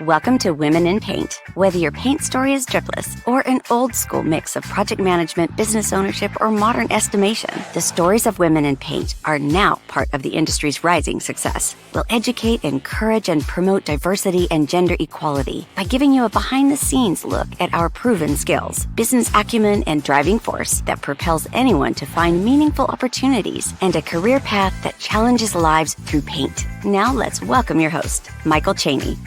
Welcome to Women in Paint. Whether your paint story is dripless or an old school mix of project management, business ownership, or modern estimation, the stories of women in paint are now part of the industry's rising success. We'll educate, encourage, and promote diversity and gender equality by giving you a behind the scenes look at our proven skills, business acumen, and driving force that propels anyone to find meaningful opportunities and a career path that challenges lives through paint. Now let's welcome your host, Michael Cheney.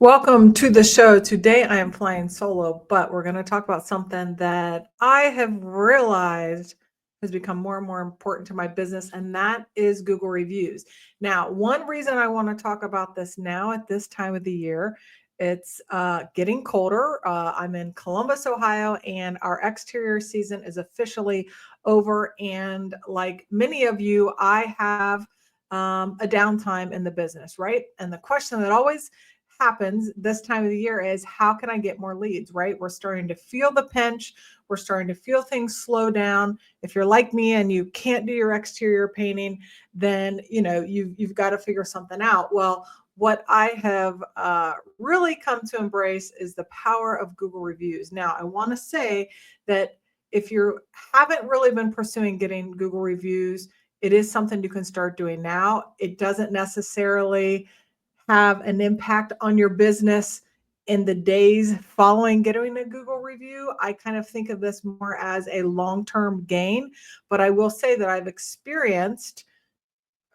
Welcome to the show. Today I am flying solo, but we're going to talk about something that I have realized has become more and more important to my business, and that is Google reviews. Now, one reason I want to talk about this now at this time of the year, it's getting colder. I'm in Columbus, Ohio, and our exterior season is officially over. And like many of you, I have a downtime in the business, right? And the question that always happens this time of the year is, how can I get more leads, right? We're starting to feel the pinch. We're starting to feel things slow down. If you're like me and you can't do your exterior painting, then you've got to figure something out. Well, what I have really come to embrace is the power of Google reviews. Now, I want to say that if you haven't really been pursuing getting Google reviews, it is something you can start doing now. It doesn't necessarily have an impact on your business in the days following getting a Google review. I kind of think of this more as a long-term gain, but I will say that I've experienced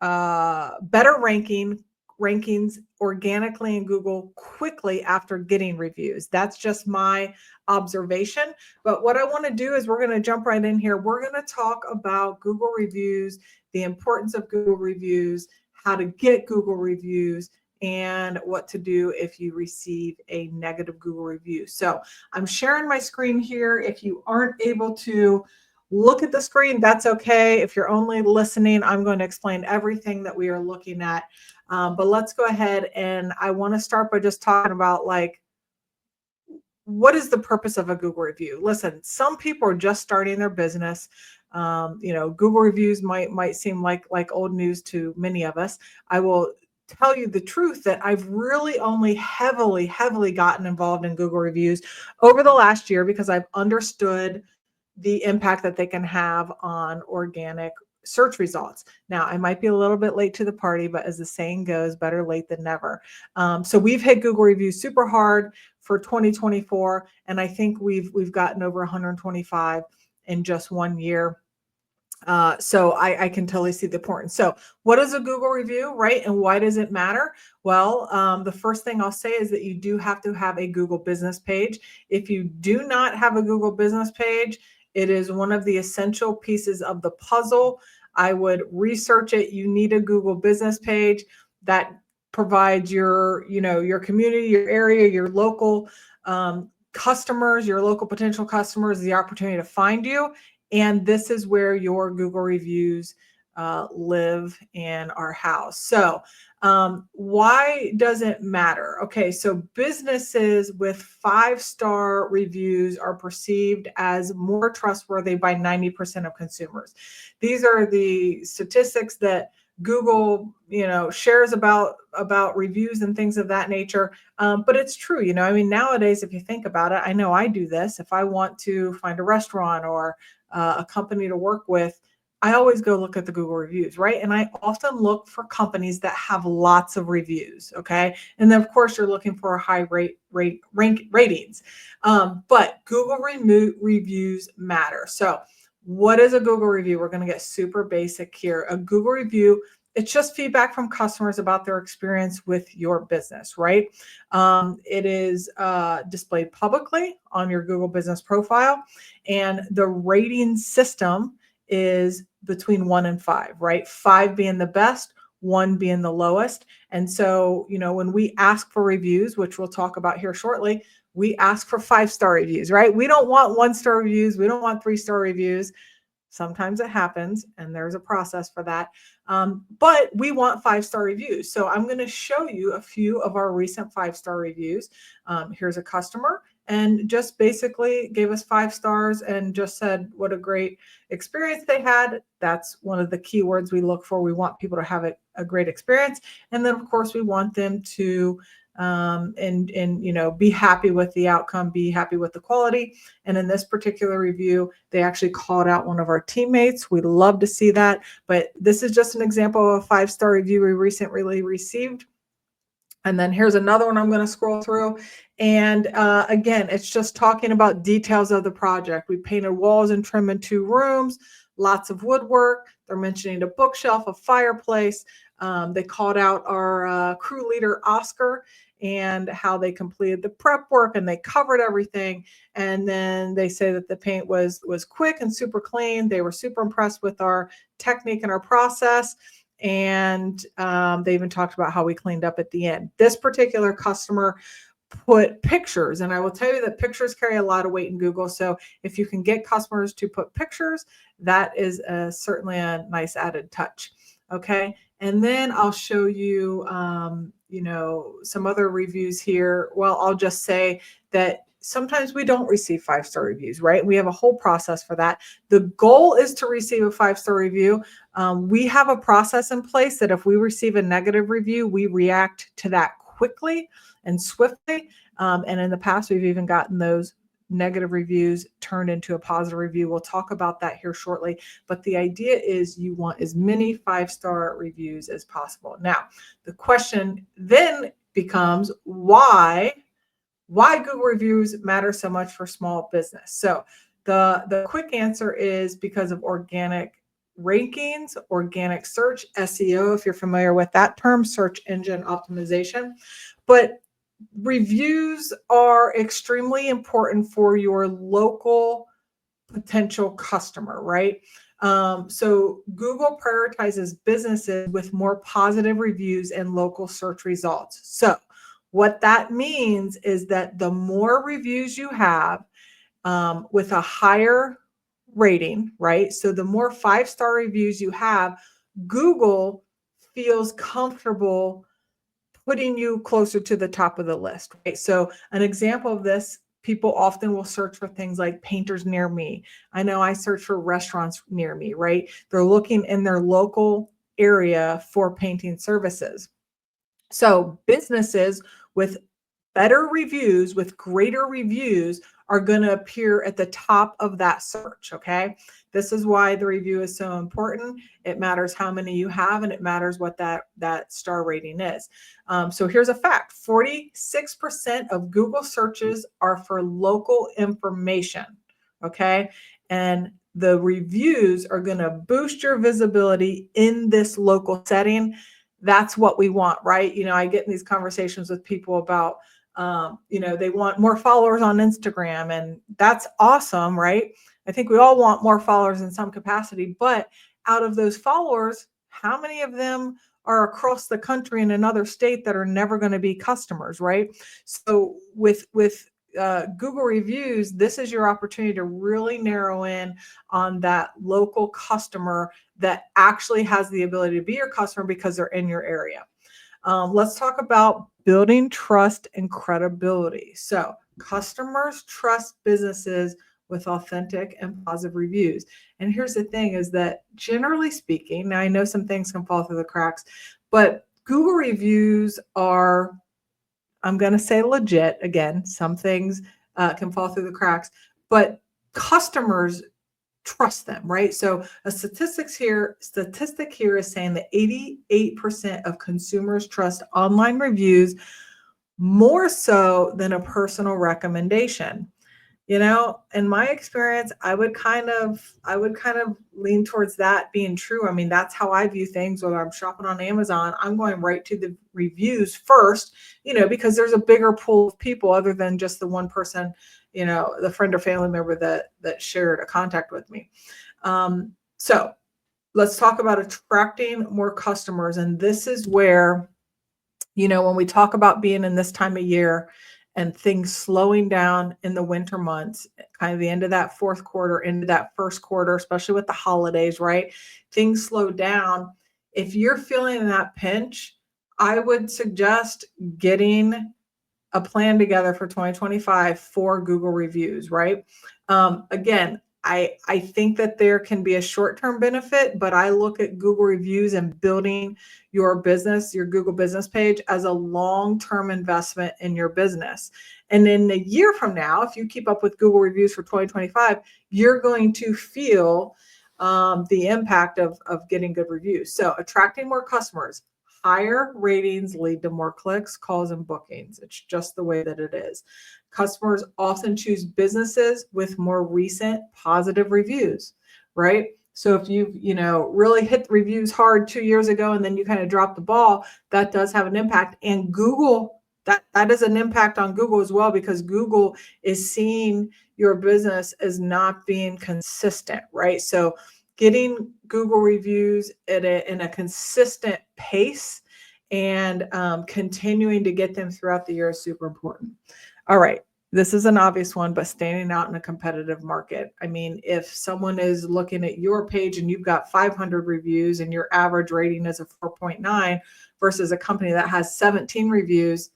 better rankings organically in Google quickly after getting reviews. That's just my observation. But what I want to do is we're going to jump right in here. We're going to talk about Google reviews, the importance of Google reviews, how to get Google reviews, and what to do if you receive a negative Google review. So I'm sharing my screen here. If you aren't able to look at the screen, that's okay. If you're only listening, I'm going to explain everything that we are looking at. But let's go ahead, and I want to start by just talking about, like, what is the purpose of a Google review? Listen, some people are just starting their business. Google reviews might seem like old news to many of us. I will tell you the truth that I've really only heavily gotten involved in Google reviews over the last year because I've understood the impact that they can have on organic search results. Now, I might be a little bit late to the party, but as the saying goes, better late than never. So we've hit Google reviews super hard for 2024, and I think we've gotten over 125 in just 1 year. So I can totally see the importance. So what is a Google review, right? And why does it matter? Well, the first thing I'll say is that you do have to have a Google business page. If you do not have a Google business page, it is one of the essential pieces of the puzzle. I would research it. You need a Google business page that provides your community, your area, your local customers, your local potential customers, the opportunity to find you. And this is where your Google reviews live and are housed. So why does it matter? Okay, so businesses with 5-star reviews are perceived as more trustworthy by 90% of consumers. These are the statistics that Google, shares about reviews and things of that nature. But it's true, nowadays, if you think about it, I know I do this. If I want to find a restaurant or a company to work with, I always go look at the Google reviews, right? And I often look for companies that have lots of reviews, okay? And then, of course, you're looking for high ratings. But Google reviews matter. So what is a Google review? We're going to get super basic here. A Google review, it's just feedback from customers about their experience with your business, right? It is displayed publicly on your Google business profile, and the rating system is between 1 and 5, right? 5 being the best, 1 being the lowest. And so, when we ask for reviews, which we'll talk about here shortly, we ask for 5-star reviews, right? We don't want 1-star reviews. We don't want 3-star reviews. Sometimes it happens, and there's a process for that. But we want 5-star reviews. So I'm going to show you a few of our recent 5-star reviews. Here's a customer, and just basically gave us 5 stars and just said what a great experience they had. That's one of the keywords we look for. We want people to have a great experience. And then of course we want them to and be happy with the outcome, be happy with the quality. And in this particular review, they actually called out one of our teammates. We love to see that, but this is just an example of a 5-star review we recently received. And then here's another one I'm going to scroll through. And again, it's just talking about details of the project. We painted walls and trimmed 2 rooms, lots of woodwork. They're mentioning a bookshelf, a fireplace. They called out our crew leader, Oscar, and how they completed the prep work and they covered everything. And then they say that the paint was quick and super clean. They were super impressed with our technique and our process. And they even talked about how we cleaned up at the end. This particular customer put pictures, and I will tell you that pictures carry a lot of weight in Google. So if you can get customers to put pictures, that is certainly a nice added touch. Okay. And then I'll show you, some other reviews here. Well, I'll just say that sometimes we don't receive 5-star reviews, right? We have a whole process for that. The goal is to receive a 5-star review. We have a process in place that if we receive a negative review, we react to that quickly and swiftly. And in the past, we've even gotten those negative reviews turned into a positive review. We'll talk about that here shortly. But the idea is you want as many 5-star reviews as possible. Now, the question then becomes why Google reviews matter so much for small business. So the quick answer is because of organic rankings, organic search, SEO, if you're familiar with that term, search engine optimization. But reviews are extremely important for your local potential customer, right? So Google prioritizes businesses with more positive reviews and local search results. So what that means is that the more reviews you have with a higher rating, right? So the more 5-star reviews you have, Google feels comfortable putting you closer to the top of the list, right? So an example of this, people often will search for things like painters near me. I know I search for restaurants near me, right? They're looking in their local area for painting services. So businesses with better reviews, with greater reviews, are going to appear at the top of that search. Okay. This is why the review is so important. It matters how many you have, and it matters what that star rating is. So here's a fact: 46% of Google searches are for local information. Okay. And the reviews are going to boost your visibility in this local setting. That's what we want, right? I get in these conversations with people about, they want more followers on Instagram, and that's awesome, right? I think we all want more followers in some capacity, but out of those followers, how many of them are across the country in another state that are never going to be customers, right? So with Google reviews, this is your opportunity to really narrow in on that local customer that actually has the ability to be your customer because they're in your area. Let's talk about building trust and credibility. So customers trust businesses with authentic and positive reviews. And here's the thing is that generally speaking, now I know some things can fall through the cracks, but Google reviews are, I'm going to say legit. Again, some things can fall through the cracks, but customers trust them, right? So a statistic here is saying that 88% of consumers trust online reviews more so than a personal recommendation. In my experience, I would kind of lean towards that being true. I mean, that's how I view things. Whether I'm shopping on Amazon, I'm going right to the reviews first, because there's a bigger pool of people other than just the one person, the friend or family member that shared a contact with me. So let's talk about attracting more customers. And this is where, when we talk about being in this time of year and things slowing down in the winter months, kind of the end of that fourth quarter, into that first quarter, especially with the holidays, right? Things slow down. If you're feeling that pinch, I would suggest getting a plan together for 2025 for Google reviews, right? Again, I think that there can be a short-term benefit, but I look at Google reviews and building your business, your Google business page, as a long-term investment in your business. And in a year from now, if you keep up with Google reviews for 2025, you're going to feel the impact of getting good reviews. So attracting more customers, higher ratings lead to more clicks, calls, and bookings. It's just the way that it is. Customers often choose businesses with more recent positive reviews, right? So if you've, really hit the reviews hard 2 years ago and then you kind of drop the ball, that does have an impact. And Google, that is an impact on Google as well, because Google is seeing your business as not being consistent, right? So getting Google reviews in a consistent pace and continuing to get them throughout the year is super important. All right. This is an obvious one, but standing out in a competitive market. I mean, if someone is looking at your page and you've got 500 reviews and your average rating is a 4.9 versus a company that has 17 reviews,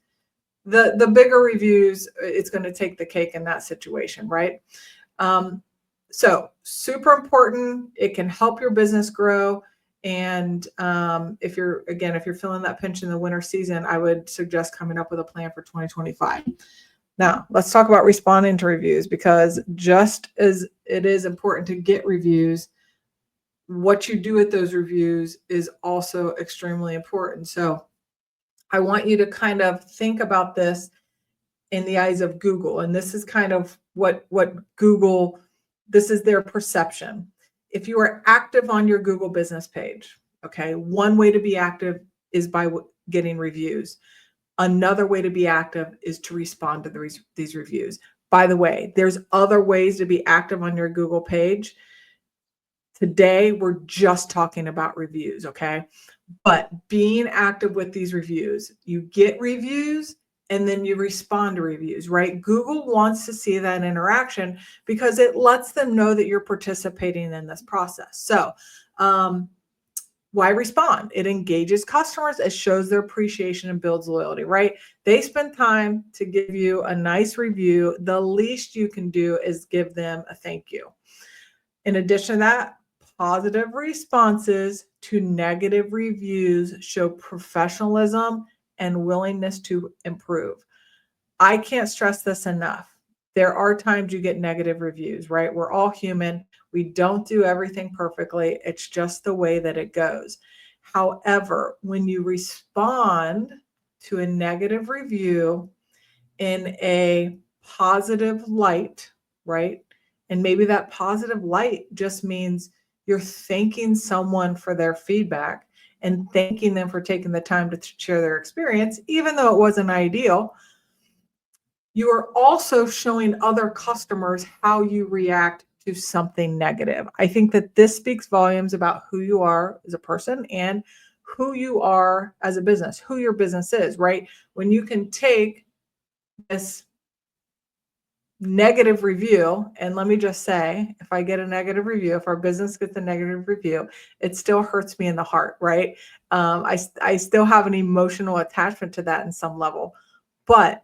the bigger reviews, it's going to take the cake in that situation, right? So super important. It can help your business grow. And if you're feeling that pinch in the winter season, I would suggest coming up with a plan for 2025. Now, let's talk about responding to reviews, because just as it is important to get reviews, what you do with those reviews is also extremely important. So I want you to kind of think about this in the eyes of Google. And this is kind of what Google, this is their perception. If you are active on your Google business page, okay, one way to be active is by getting reviews. Another way to be active is to respond to these reviews. By the way, there's other ways to be active on your Google page. Today, we're just talking about reviews, okay? But being active with these reviews, you get reviews and then you respond to reviews, right? Google wants to see that interaction because it lets them know that you're participating in this process. So, why respond? It engages customers, it shows their appreciation and builds loyalty, right? They spend time to give you a nice review. The least you can do is give them a thank you. In addition to that, positive responses to negative reviews show professionalism and willingness to improve. I can't stress this enough. There are times you get negative reviews, right? We're all human. We don't do everything perfectly. It's just the way that it goes. However, when you respond to a negative review in a positive light, right? And maybe that positive light just means you're thanking someone for their feedback and thanking them for taking the time to share their experience, even though it wasn't ideal. You are also showing other customers how you react to something negative. I think that this speaks volumes about who you are as a person and who you are as a business, who your business is, right? When you can take this negative review, and let me just say, if I get a negative review, if our business gets a negative review, it still hurts me in the heart, right? I still have an emotional attachment to that in some level, but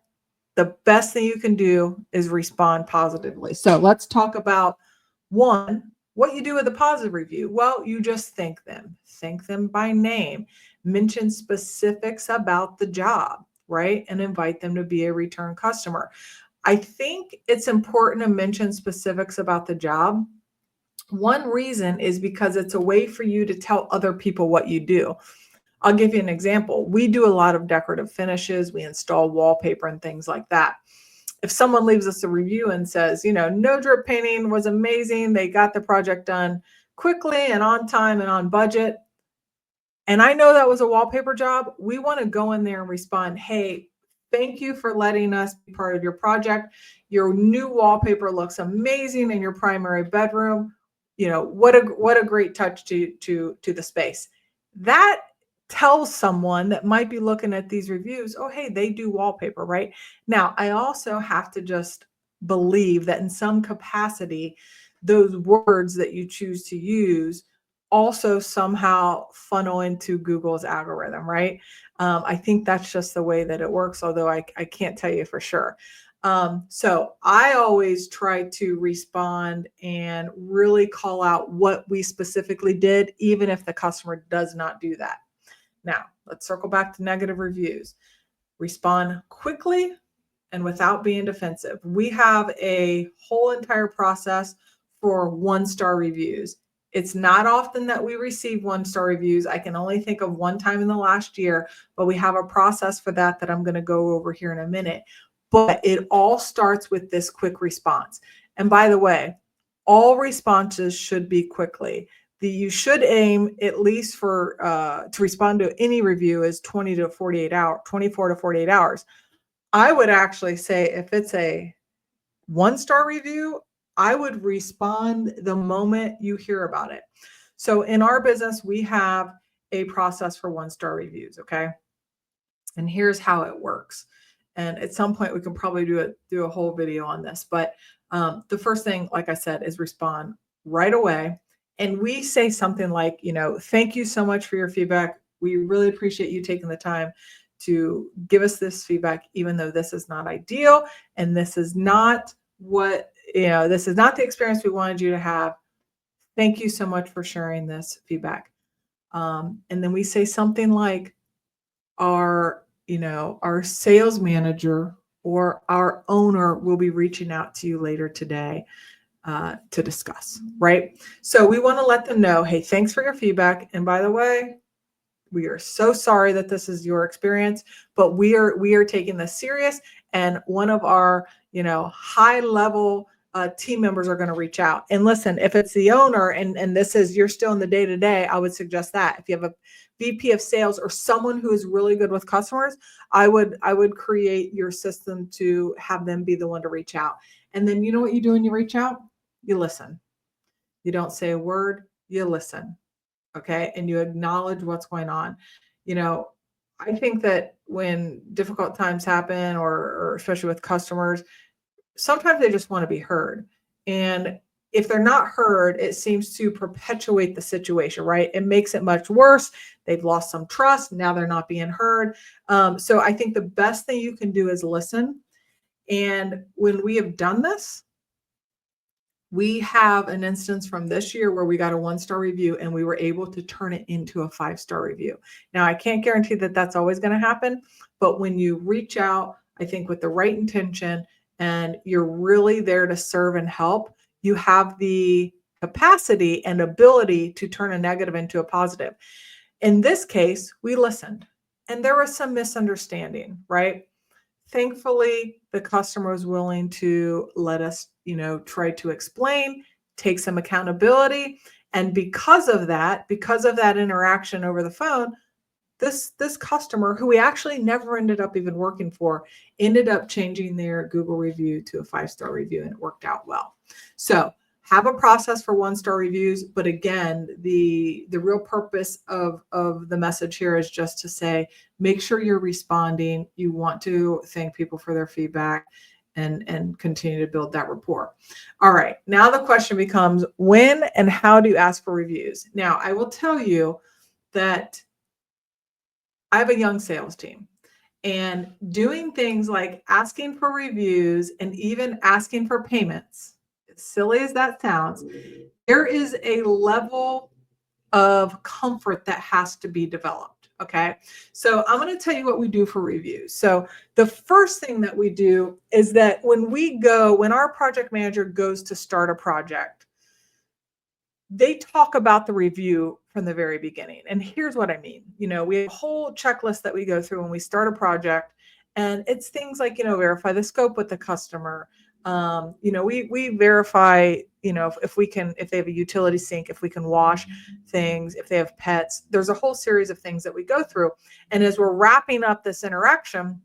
the best thing you can do is respond positively. So let's talk about one, what you do with a positive review. Well, you just thank them by name, mention specifics about the job, right? And invite them to be a return customer. I think it's important to mention specifics about the job. One reason is because it's a way for you to tell other people what you do. I'll give you an example. We do a lot of decorative finishes. We install wallpaper and things like that. If someone leaves us a review and says, no drip painting was amazing, they got the project done quickly and on time and on budget, and I know that was a wallpaper job, we want to go in there and respond, hey, thank you for letting us be part of your project. Your new wallpaper looks amazing in your primary bedroom. What a great touch to the space. That tells someone that might be looking at these reviews, oh, hey, they do wallpaper, right? Now, I also have to just believe that in some capacity, those words that you choose to use also somehow funnel into Google's algorithm, right? I think that's just the way that it works, although I can't tell you for sure. So I always try to respond and really call out what we specifically did, even if the customer does not do that. Now, let's circle back to negative reviews. Respond quickly and without being defensive. We have a whole entire process for 1-star reviews. It's not often that we receive 1-star reviews. I can only think of one time in the last year, but we have a process for that I'm going to go over here in a minute. But it all starts with this quick response. And by the way, all responses should be quickly. You should aim at least for to respond to any review is 24 to 48 hours. I would actually say if it's a 1-star review, I would respond the moment you hear about it. So in our business, we have a process for 1-star reviews. Okay. And here's how it works. And at some point we can probably do a whole video on this, but the first thing, like I said, is respond right away. And we say something like, thank you so much for your feedback. We really appreciate you taking the time to give us this feedback, even though this is not ideal. And this is not this is not the experience we wanted you to have. Thank you so much for sharing this feedback. And then we say something like, our sales manager or our owner will be reaching out to you later today to discuss, right? So we want to let them know, hey, thanks for your feedback. And by the way, we are so sorry that this is your experience, but we are taking this serious. And one of our, high level team members are going to reach out. And listen, if it's the owner and this is, you're still in the day to day, I would suggest that. If you have a VP of sales or someone who is really good with customers, I would create your system to have them be the one to reach out. And then you know what you do when you reach out? You listen. You don't say a word, you listen. Okay. And you acknowledge what's going on. I think that when difficult times happen or especially with customers, sometimes they just want to be heard. And if they're not heard, it seems to perpetuate the situation, right? It makes it much worse. They've lost some trust. Now they're not being heard. So I think the best thing you can do is listen. And when we have done this, we have an instance from this year where we got a 1-star review and we were able to turn it into a 5-star review. Now, I can't guarantee that that's always going to happen, but when you reach out, I think with the right intention and you're really there to serve and help, you have the capacity and ability to turn a negative into a positive. In this case, we listened and there was some misunderstanding, right? Thankfully, the customer was willing to let us, try to explain, take some accountability. And because of that interaction over the phone, this customer, who we actually never ended up even working for, ended up changing their Google review to a 5-star review, and it worked out well. So have a process for 1-star reviews. But again, the real purpose of the message here is just to say, make sure you're responding. You want to thank people for their feedback and continue to build that rapport. All right. Now the question becomes, when and how do you ask for reviews? Now, I will tell you that I have a young sales team, and doing things like asking for reviews and even asking for payments, as silly as that sounds, there is a level of comfort that has to be developed. Okay. So I'm going to tell you what we do for reviews. So the first thing that we do is that when our project manager goes to start a project, they talk about the review from the very beginning. And here's what I mean. We have a whole checklist that we go through when we start a project, and it's things like, verify the scope with the customer. We verify, if they have a utility sink, if we can wash things, if they have pets. There's a whole series of things that we go through. And as we're wrapping up this interaction,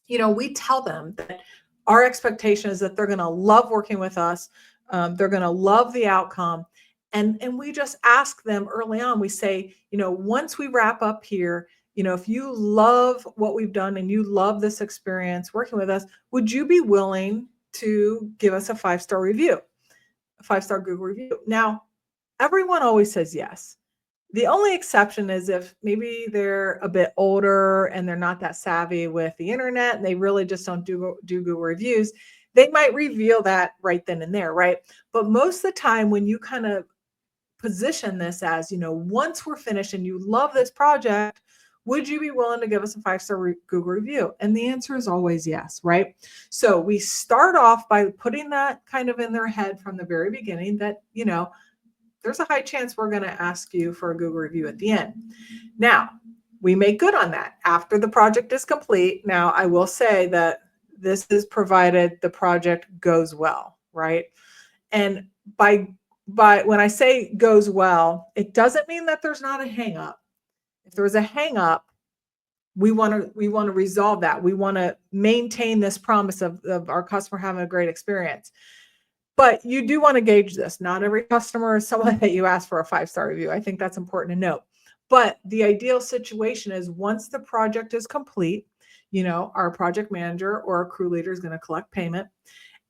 we tell them that our expectation is that they're going to love working with us. They're going to love the outcome. And we just ask them early on, we say, once we wrap up here, if you love what we've done and you love this experience working with us, would you be willing to give us a 5-star review, a 5-star Google review? Now, everyone always says yes. The only exception is if maybe they're a bit older and they're not that savvy with the internet and they really just don't do Google reviews, they might reveal that right then and there, right? But most of the time, when you kind of position this as, once we're finished and you love this project, would you be willing to give us a 5-star Google review? And the answer is always yes, right? So we start off by putting that kind of in their head from the very beginning that, there's a high chance we're going to ask you for a Google review at the end. Now, we make good on that after the project is complete. Now, I will say that this is provided the project goes well, right? And by when I say goes well, it doesn't mean that there's not a hang up. If there's a hang up, we want to resolve that. We want to maintain this promise of our customer having a great experience. But you do want to gauge this. Not every customer is someone that you ask for a 5-star review. I think that's important to note. But the ideal situation is once the project is complete, our project manager or our crew leader is going to collect payment.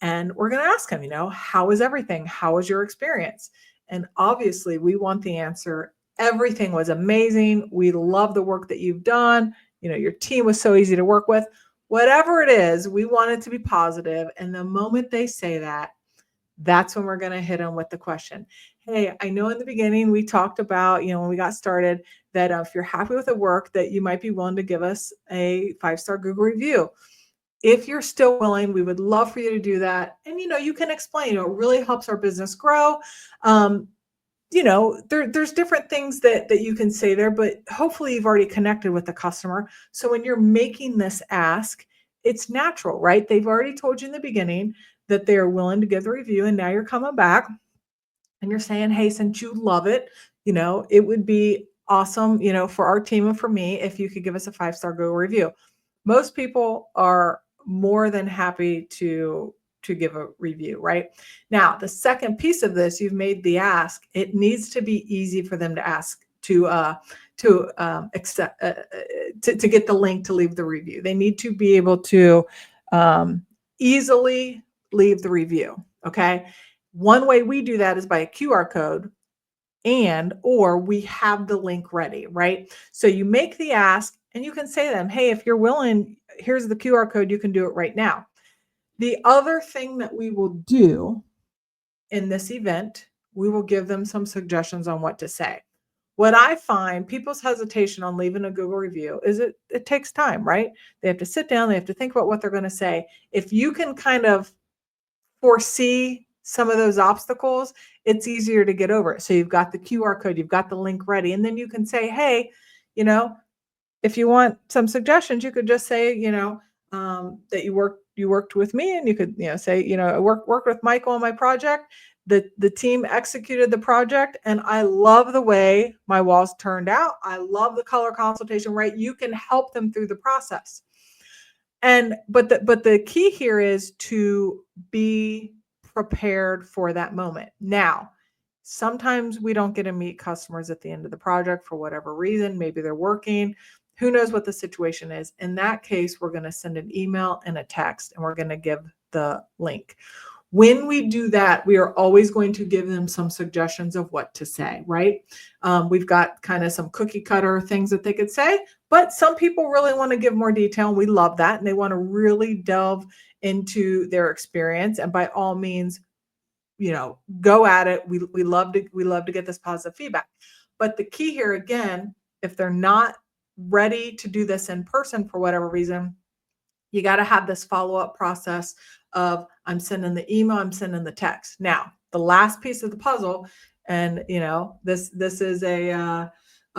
And we're going to ask them, how is everything? How was your experience? And obviously, we want the answer. Everything was amazing. We love the work that you've done. Your team was so easy to work with. Whatever it is, we want it to be positive. And the moment they say that, that's when we're going to hit them with the question. Hey, I know in the beginning we talked about, when we got started, that if you're happy with the work, that you might be willing to give us a 5-star Google review. If you're still willing, we would love for you to do that. And, you can explain, it really helps our business grow. There's different things that you can say there, but hopefully you've already connected with the customer. So when you're making this ask, it's natural, right? They've already told you in the beginning that they are willing to give the review, and now you're coming back and you're saying, hey, since you love it, it would be awesome, for our team and for me, if you could give us a 5-star Google review. Most people are more than happy to give a review, right? Now, the second piece of this, you've made the ask. It needs to be easy for them to ask to accept to get the link to leave the review. They need to be able to easily leave the review. Okay. One way we do that is by a QR code or we have the link ready, right? So you make the ask and you can say to them, hey, if you're willing, here's the QR code. You can do it right now. The other thing that we will do in this event, we will give them some suggestions on what to say. What I find people's hesitation on leaving a Google review is it takes time, right? They have to sit down, they have to think about what they're going to say. If you can kind of foresee some of those obstacles, it's easier to get over it. So you've got the QR code, you've got the link ready, and then you can say, hey, if you want some suggestions, you could just say, that you worked with me, and you could, say, I worked with Michael on my project. The team executed the project, and I love the way my walls turned out. I love the color consultation, right? You can help them through the process. But the key here is to be prepared for that moment. Now, sometimes we don't get to meet customers at the end of the project for whatever reason. Maybe they're working. Who knows what the situation is? In that case, we're going to send an email and a text, and we're going to give the link. When we do that, we are always going to give them some suggestions of what to say, right? We've got kind of some cookie cutter things that they could say, but some people really want to give more detail, and we love that. And they want to really delve into their experience. And by all means, go at it. We love to get this positive feedback. But the key here, again, if they're not ready to do this in person for whatever reason, you got to have this follow-up process of I'm sending the email, I'm sending the text. Now, the last piece of the puzzle, and this is a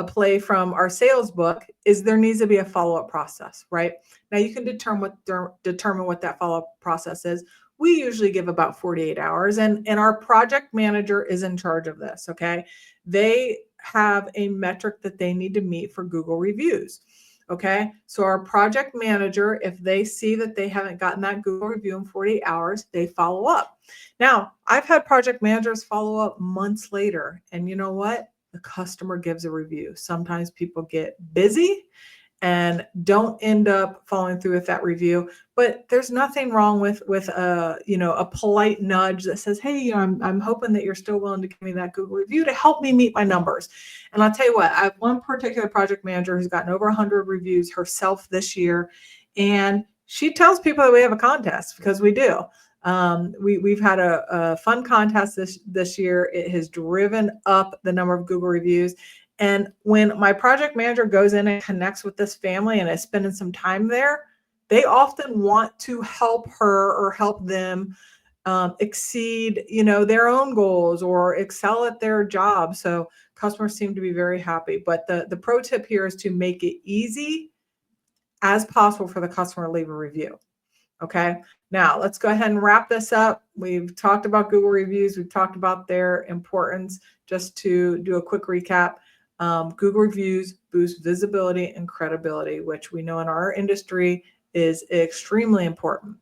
play from our sales book, is there needs to be a follow-up process, right? Now you can determine what that follow-up process is. We usually give about 48 hours, and our project manager is in charge of this. Okay, they have a metric that they need to meet for Google reviews. Okay, so our project manager, if they see that they haven't gotten that Google review in 48 hours, they follow up. Now, I've had project managers follow up months later, and you know what? The customer gives a review. Sometimes people get busy and don't end up following through with that review. But there's nothing wrong with a polite nudge that says, hey, I'm hoping that you're still willing to give me that Google review to help me meet my numbers. And I'll tell you what, I have one particular project manager who's gotten over 100 reviews herself this year, and she tells people that we have a contest, because we do. We've had a fun contest this year. It has driven up the number of Google reviews. And when my project manager goes in and connects with this family and is spending some time there, they often want to help her or help them exceed, their own goals or excel at their job. So customers seem to be very happy. But the pro tip here is to make it easy as possible for the customer to leave a review. Okay. Now let's go ahead and wrap this up. We've talked about Google reviews. We've talked about their importance. Just to do a quick recap, Google reviews boost visibility and credibility, which we know in our industry is extremely important.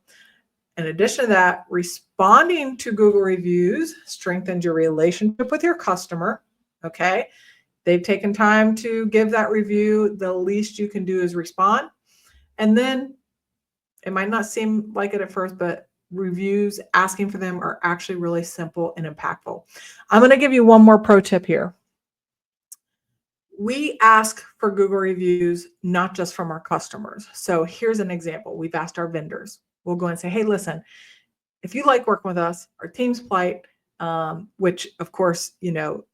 In addition to that, responding to Google reviews strengthens your relationship with your customer. Okay. They've taken time to give that review. The least you can do is respond. And then it might not seem like it at first, but reviews, asking for them, are actually really simple and impactful. I'm going to give you one more pro tip here. We ask for Google reviews, not just from our customers. So here's an example. We've asked our vendors. We'll go and say, hey, listen, if you like working with us, our team's polite, which of course,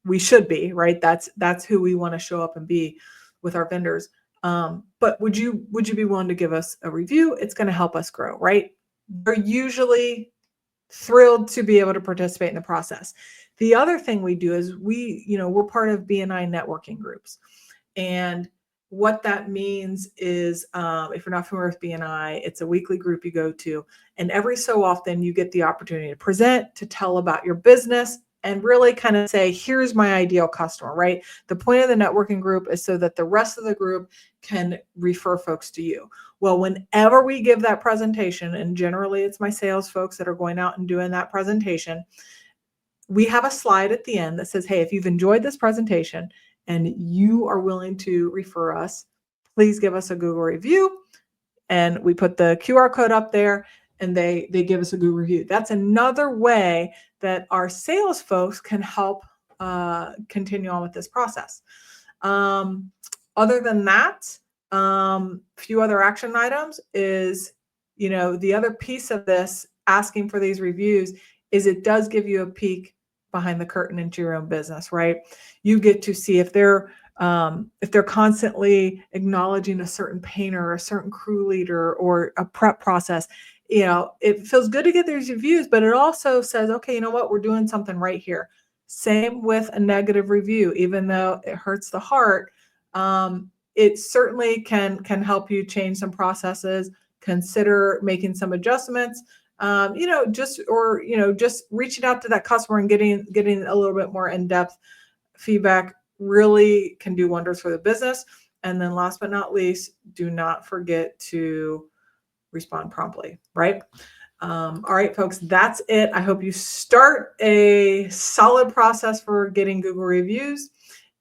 we should be, right? That's who we want to show up and be with our vendors. But would you be willing to give us a review? It's going to help us grow, right? They're usually thrilled to be able to participate in the process. The other thing we do is we're part of BNI networking groups. And what that means is, if you're not familiar with BNI, it's a weekly group you go to. And every so often you get the opportunity to present, to tell about your business, and really kind of say, here's my ideal customer, right? The point of the networking group is so that the rest of the group can refer folks to you. Well, whenever we give that presentation, and generally it's my sales folks that are going out and doing that presentation, we have a slide at the end that says, hey, if you've enjoyed this presentation and you are willing to refer us, please give us a Google review. And we put the QR code up there, and they give us a Google review. That's another way that our sales folks can help continue on with this process. Other than that, few other action items is, the other piece of this, asking for these reviews, is it does give you a peek behind the curtain into your own business, right? You get to see if they're constantly acknowledging a certain painter or a certain crew leader or a prep process. It feels good to get these reviews, but it also says, okay, you know what? We're doing something right here. Same with a negative review, even though it hurts the heart. It certainly can help you change some processes, consider making some adjustments, just reaching out to that customer and getting a little bit more in-depth feedback really can do wonders for the business. And then last but not least, do not forget to respond promptly, right? All right, folks, that's it. I hope you start a solid process for getting Google reviews.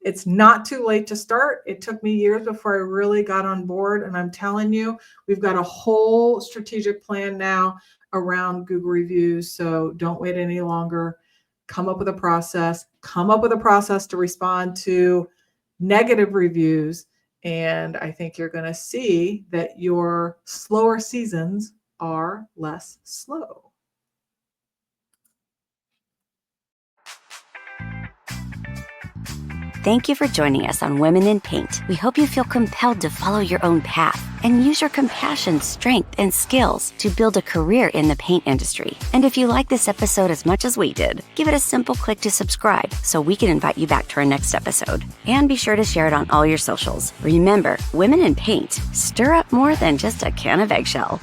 It's not too late to start. It took me years before I really got on board. And I'm telling you, we've got a whole strategic plan now around Google reviews. So don't wait any longer. Come up with a process. Come up with a process to respond to negative reviews. And I think you're going to see that your slower seasons are less slow. Thank you for joining us on Women in Paint. We hope you feel compelled to follow your own path and use your compassion, strength, and skills to build a career in the paint industry. And if you like this episode as much as we did, give it a simple click to subscribe so we can invite you back to our next episode. And be sure to share it on all your socials. Remember, Women in Paint, stir up more than just a can of eggshell.